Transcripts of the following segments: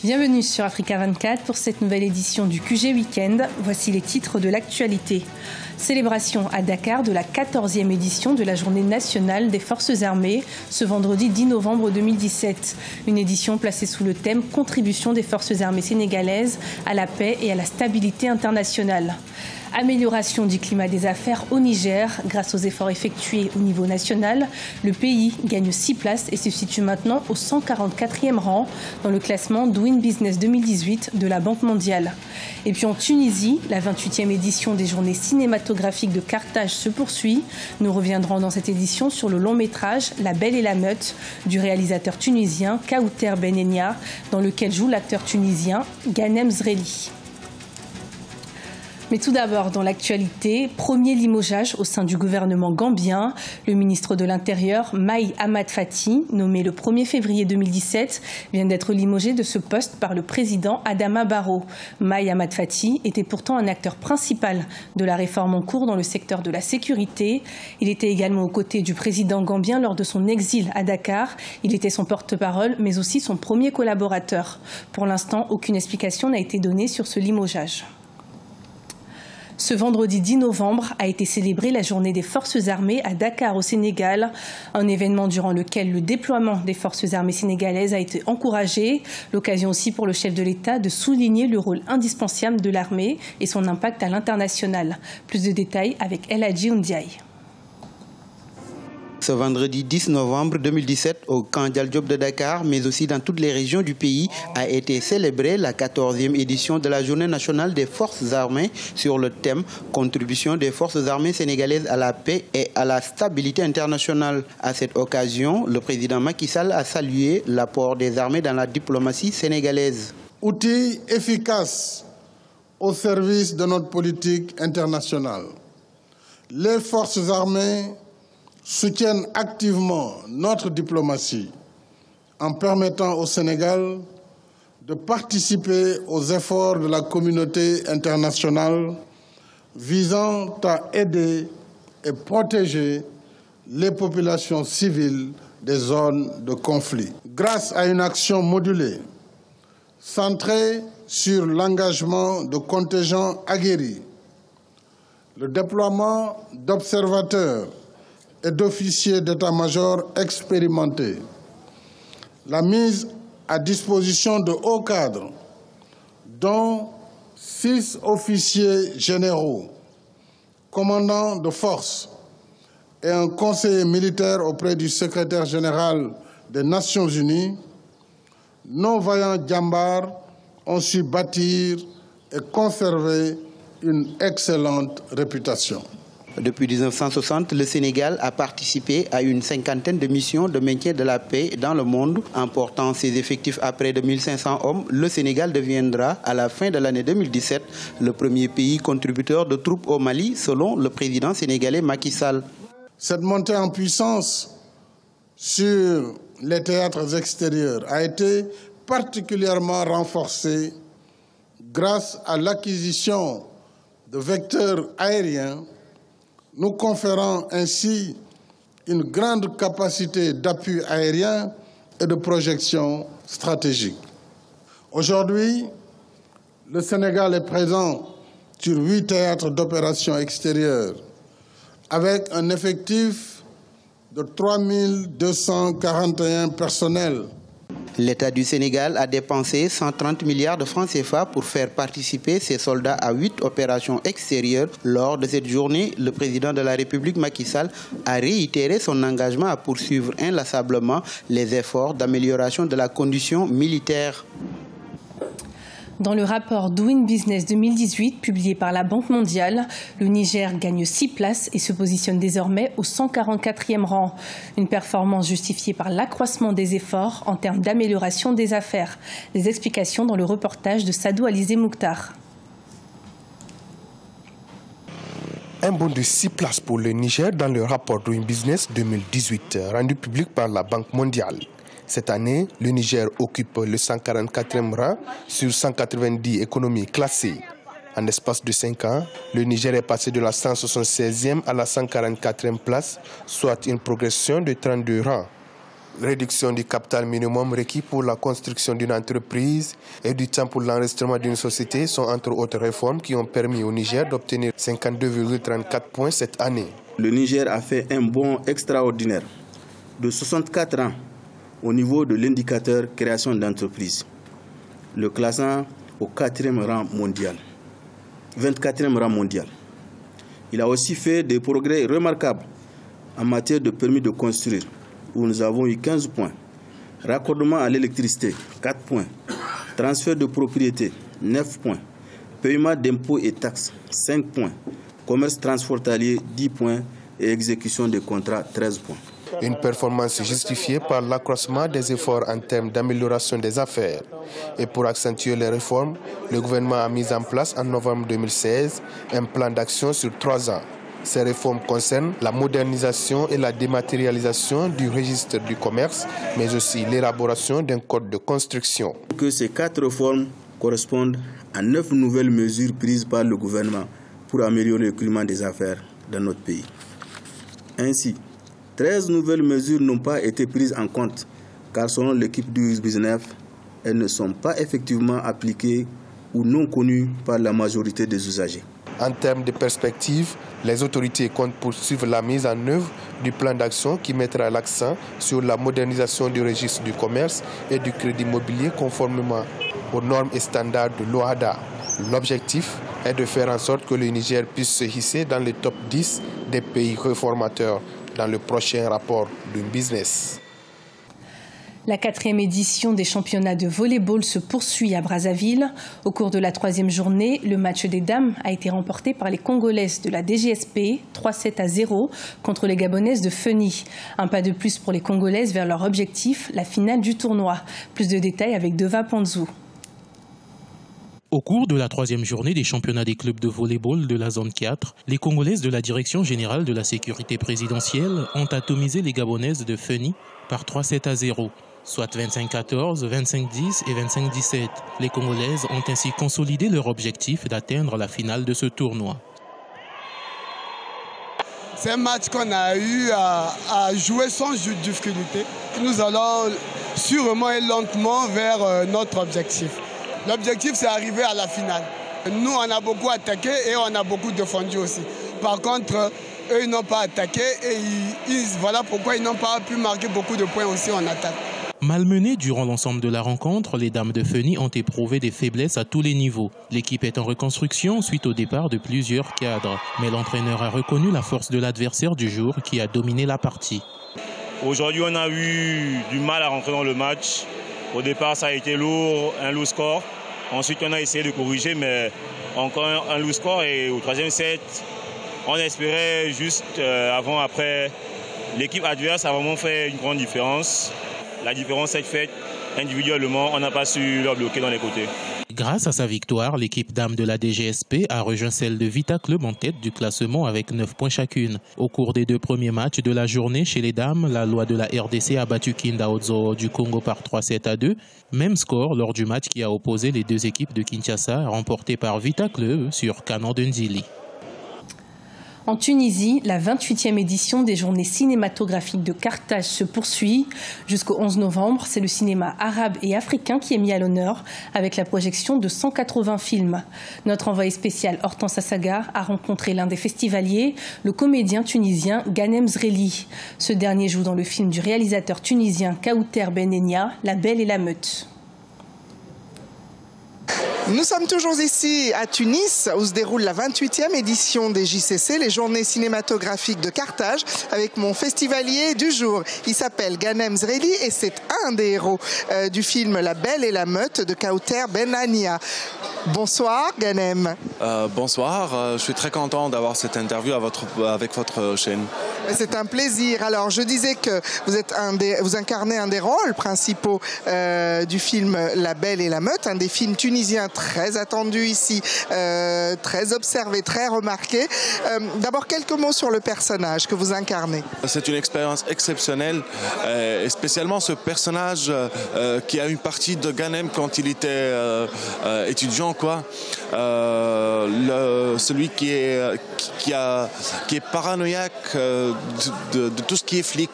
Bienvenue sur Africa 24 pour cette nouvelle édition du QG Weekend. Voici les titres de l'actualité. Célébration à Dakar de la 14e édition de la Journée nationale des forces armées ce vendredi 10 novembre 2017. Une édition placée sous le thème « Contribution des forces armées sénégalaises à la paix et à la stabilité internationale ». Amélioration du climat des affaires au Niger. Grâce aux efforts effectués au niveau national, le pays gagne 6 places et se situe maintenant au 144e rang dans le classement Doing Business 2018 de la Banque mondiale. Et puis en Tunisie, la 28e édition des journées cinématographiques de Carthage se poursuit. Nous reviendrons dans cette édition sur le long métrage La Belle et la Meute du réalisateur tunisien Kaouter Benenia, dans lequel joue l'acteur tunisien Ghanem Zreli. Mais tout d'abord, dans l'actualité, premier limogeage au sein du gouvernement gambien. Le ministre de l'Intérieur, Mai Ahmad Fati, nommé le 1er février 2017, vient d'être limogé de ce poste par le président Adama Barrow. Mai Ahmad Fati était pourtant un acteur principal de la réforme en cours dans le secteur de la sécurité. Il était également aux côtés du président gambien lors de son exil à Dakar. Il était son porte-parole, mais aussi son premier collaborateur. Pour l'instant, aucune explication n'a été donnée sur ce limogeage. Ce vendredi 10 novembre a été célébrée la journée des forces armées à Dakar au Sénégal, un événement durant lequel le déploiement des forces armées sénégalaises a été encouragé, l'occasion aussi pour le chef de l'État de souligner le rôle indispensable de l'armée et son impact à l'international. Plus de détails avec El Hadji Ndiaye. Ce vendredi 10 novembre 2017, au camp Dial Diop de Dakar, mais aussi dans toutes les régions du pays, a été célébrée la 14e édition de la Journée nationale des forces armées sur le thème « Contribution des forces armées sénégalaises à la paix et à la stabilité internationale ». À cette occasion, le président Macky Sall a salué l'apport des armées dans la diplomatie sénégalaise. Outil efficace au service de notre politique internationale. Les forces armées soutiennent activement notre diplomatie en permettant au Sénégal de participer aux efforts de la communauté internationale visant à aider et protéger les populations civiles des zones de conflit. Grâce à une action modulée, centrée sur l'engagement de contingents aguerris, le déploiement d'observateurs et d'officiers d'état-major expérimentés, la mise à disposition de hauts cadres, dont 6 officiers généraux, commandants de force et un conseiller militaire auprès du secrétaire général des Nations Unies, nos vaillants djambars ont su bâtir et conserver une excellente réputation. Depuis 1960, le Sénégal a participé à une 50aine de missions de maintien de la paix dans le monde. En portant ses effectifs à près de 1500 hommes, le Sénégal deviendra, à la fin de l'année 2017, le premier pays contributeur de troupes au Mali, selon le président sénégalais Macky Sall. Cette montée en puissance sur les théâtres extérieurs a été particulièrement renforcée grâce à l'acquisition de vecteurs aériens, nous conférant ainsi une grande capacité d'appui aérien et de projection stratégique. Aujourd'hui, le Sénégal est présent sur 8 théâtres d'opérations extérieures avec un effectif de 3241 personnels. L'État du Sénégal a dépensé 130 milliards de francs CFA pour faire participer ses soldats à 8 opérations extérieures. Lors de cette journée, le président de la République Macky Sall a réitéré son engagement à poursuivre inlassablement les efforts d'amélioration de la condition militaire. Dans le rapport Doing Business 2018, publié par la Banque mondiale, le Niger gagne 6 places et se positionne désormais au 144e rang. Une performance justifiée par l'accroissement des efforts en termes d'amélioration des affaires. Des explications dans le reportage de Sadou Alizé Mouktar. Un bond de 6 places pour le Niger dans le rapport Doing Business 2018, rendu public par la Banque mondiale. Cette année, le Niger occupe le 144e rang sur 190 économies classées. En l'espace de 5 ans, le Niger est passé de la 176e à la 144e place, soit une progression de 32 rangs. Réduction du capital minimum requis pour la construction d'une entreprise et du temps pour l'enregistrement d'une société sont entre autres réformes qui ont permis au Niger d'obtenir 52,34 points cette année. Le Niger a fait un bond extraordinaire de 64 ans au niveau de l'indicateur création d'entreprise, le classant au 4e rang mondial, 24e rang mondial. Il a aussi fait des progrès remarquables en matière de permis de construire, où nous avons eu 15 points, raccordement à l'électricité, 4 points, transfert de propriété, 9 points, paiement d'impôts et taxes, 5 points, commerce transfrontalier, 10 points et exécution des contrats, 13 points. Une performance justifiée par l'accroissement des efforts en termes d'amélioration des affaires. Et pour accentuer les réformes, le gouvernement a mis en place en novembre 2016 un plan d'action sur 3 ans. Ces réformes concernent la modernisation et la dématérialisation du registre du commerce, mais aussi l'élaboration d'un code de construction. Que ces 4 réformes correspondent à 9 nouvelles mesures prises par le gouvernement pour améliorer le climat des affaires dans notre pays. Ainsi, 13 nouvelles mesures n'ont pas été prises en compte, car selon l'équipe du Business, elles ne sont pas effectivement appliquées ou non connues par la majorité des usagers. En termes de perspective, les autorités comptent poursuivre la mise en œuvre du plan d'action qui mettra l'accent sur la modernisation du registre du commerce et du crédit immobilier conformément aux normes et standards de l'OHADA. L'objectif est de faire en sorte que le Niger puisse se hisser dans le top 10 des pays réformateurs dans le prochain rapport du Business. La 4e édition des championnats de volley-ball se poursuit à Brazzaville. Au cours de la 3e journée, le match des dames a été remporté par les Congolaises de la DGSP, 3-7-0 contre les Gabonaises de Feni. Un pas de plus pour les Congolaises vers leur objectif, la finale du tournoi. Plus de détails avec Deva Panzou. Au cours de la 3e journée des championnats des clubs de volley-ball de la zone 4, les Congolaises de la Direction générale de la sécurité présidentielle ont atomisé les Gabonaises de Feni par 3-7-0. Soit 25-14, 25-10 et 25-17. Les Congolaises ont ainsi consolidé leur objectif d'atteindre la finale de ce tournoi. C'est un match qu'on a eu à jouer sans difficulté. Nous allons sûrement et lentement vers notre objectif. L'objectif, c'est arriver à la finale. Nous, on a beaucoup attaqué et on a beaucoup défendu aussi. Par contre, eux, ils n'ont pas attaqué et voilà pourquoi ils n'ont pas pu marquer beaucoup de points aussi en attaque. Malmenées durant l'ensemble de la rencontre, les dames de Feni ont éprouvé des faiblesses à tous les niveaux. L'équipe est en reconstruction suite au départ de plusieurs cadres. Mais l'entraîneur a reconnu la force de l'adversaire du jour qui a dominé la partie. Aujourd'hui, on a eu du mal à rentrer dans le match. Au départ, ça a été lourd, un lourd score. Ensuite, on a essayé de corriger, mais encore un lourd score. Et au 3e set, on espérait juste après. L'équipe adverse a vraiment fait une grande différence. La différence est faite individuellement, on n'a pas su leur bloquer dans les côtés. Grâce à sa victoire, l'équipe dame de la DGSP a rejoint celle de Vita Club en tête du classement avec 9 points chacune. Au cours des 2 premiers matchs de la journée chez les dames, la loi de la RDC a battu Kindaozo du Congo par 3-7-2. Même score lors du match qui a opposé les 2 équipes de Kinshasa, remporté par Vita Club sur Canon de Ndili. En Tunisie, la 28e édition des journées cinématographiques de Carthage se poursuit. Jusqu'au 11 novembre, c'est le cinéma arabe et africain qui est mis à l'honneur avec la projection de 180 films. Notre envoyé spécial Hortense Assaga a rencontré l'un des festivaliers, le comédien tunisien Ghanem Zreli. Ce dernier joue dans le film du réalisateur tunisien Kaouter Benenia, La Belle et la Meute. Nous sommes toujours ici à Tunis où se déroule la 28e édition des JCC, les journées cinématographiques de Carthage, avec mon festivalier du jour. Il s'appelle Ghanem Zreli et c'est un des héros du film La Belle et la Meute de Kaouter Benania. Bonsoir Ghanem. Bonsoir, je suis très content d'avoir cette interview avec votre chaîne. C'est un plaisir. Alors je disais que vous incarnez un des rôles principaux du film La Belle et la Meute, un des films tunisiens très attendu ici, très observé, très remarqué. D'abord, quelques mots sur le personnage que vous incarnez. C'est une expérience exceptionnelle, et spécialement ce personnage qui a une partie de Ghanem quand il était étudiant, quoi. Celui qui est paranoïaque de tout ce qui est flic.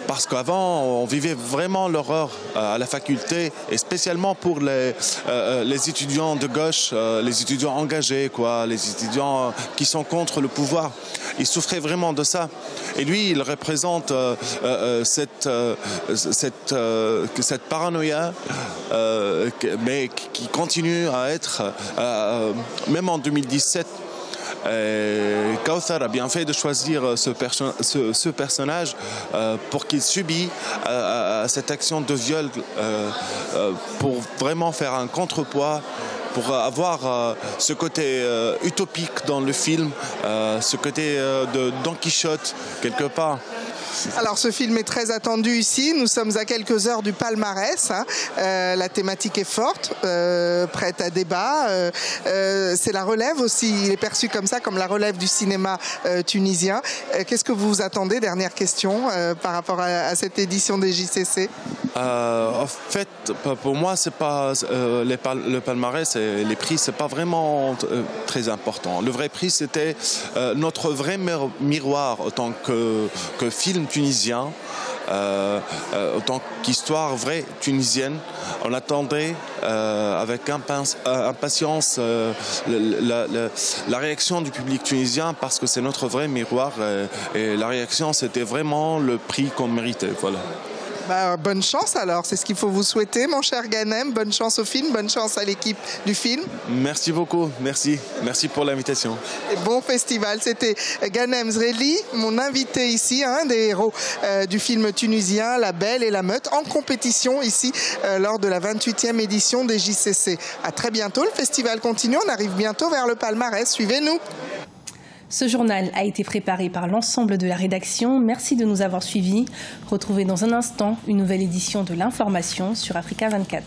parce qu'avant, on vivait vraiment l'horreur à la faculté, et spécialement pour les étudiants de gauche, les étudiants engagés, les étudiants qui sont contre le pouvoir. Ils souffraient vraiment de ça. Et lui, il représente cette paranoïa, mais qui continue à être, même en 2017. Kauthar a bien fait de choisir ce personnage pour qu'il subisse cette action de viol, pour vraiment faire un contrepoids, pour avoir ce côté utopique dans le film, ce côté de Don Quichotte quelque part. Alors ce film est très attendu ici, nous sommes à quelques heures du palmarès, la thématique est forte, prête à débat, c'est la relève aussi, il est perçu comme ça, comme la relève du cinéma tunisien. Qu'est-ce que vous attendez, dernière question, par rapport à cette édition des JCC? En fait, pour moi, c'est pas le palmarès et les prix, c'est pas vraiment très important. Le vrai prix, c'était notre vrai miroir en tant que film tunisien, en tant qu'histoire vraie tunisienne. On attendait avec impatience la réaction du public tunisien, parce que c'est notre vrai miroir, et la réaction, c'était vraiment le prix qu'on méritait. Voilà. Bonne chance alors, c'est ce qu'il faut vous souhaiter, mon cher Ghanem. Bonne chance au film, bonne chance à l'équipe du film. Merci beaucoup, merci pour l'invitation. Et bon festival, c'était Ghanem Zreli, mon invité ici, un des héros du film tunisien La Belle et la Meute, en compétition ici lors de la 28e édition des JCC. À très bientôt, le festival continue, on arrive bientôt vers le palmarès, suivez-nous. Ce journal a été préparé par l'ensemble de la rédaction. Merci de nous avoir suivis. Retrouvez dans un instant une nouvelle édition de l'information sur Africa 24.